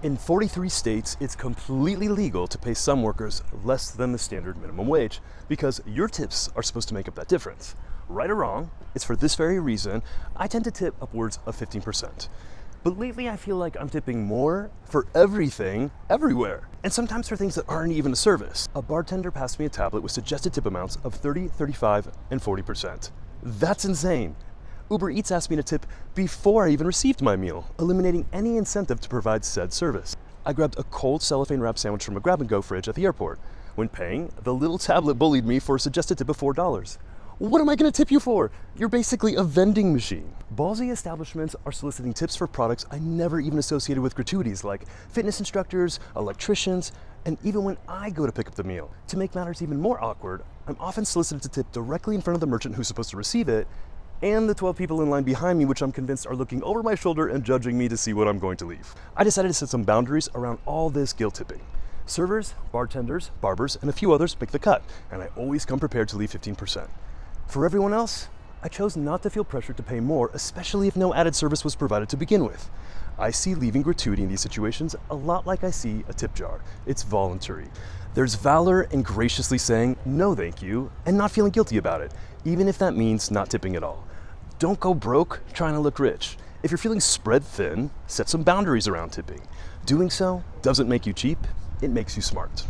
In 43 states, it's completely legal to pay some workers less than the standard minimum wage because your tips are supposed to make up that difference. Right or wrong, it's for this very reason I tend to tip upwards of 15%. But lately I feel like I'm tipping more for everything, everywhere. And sometimes for things that aren't even a service. A bartender passed me a tablet with suggested tip amounts of 30, 35, and 40%. That's insane. Uber Eats asked me to tip before I even received my meal, eliminating any incentive to provide said service. I grabbed a cold cellophane wrap sandwich from a grab-and-go fridge at the airport. When paying, the little tablet bullied me for a suggested tip of $4. What am I going to tip you for? You're basically a vending machine. Ballsy establishments are soliciting tips for products I never even associated with gratuities like fitness instructors, electricians, and even when I go to pick up the meal. To make matters even more awkward, I'm often solicited to tip directly in front of the merchant who's supposed to receive it, and the 12 people in line behind me, which I'm convinced are looking over my shoulder and judging me to see what I'm going to leave. I decided to set some boundaries around all this guilt tipping. Servers, bartenders, barbers, and a few others make the cut, and I always come prepared to leave 15%. For everyone else, I chose not to feel pressured to pay more, especially if no added service was provided to begin with. I see leaving gratuity in these situations a lot like I see a tip jar. It's voluntary. There's valor in graciously saying no thank you and not feeling guilty about it, even if that means not tipping at all. Don't go broke trying to look rich. If you're feeling spread thin, set some boundaries around tipping. Doing so doesn't make you cheap, it makes you smart.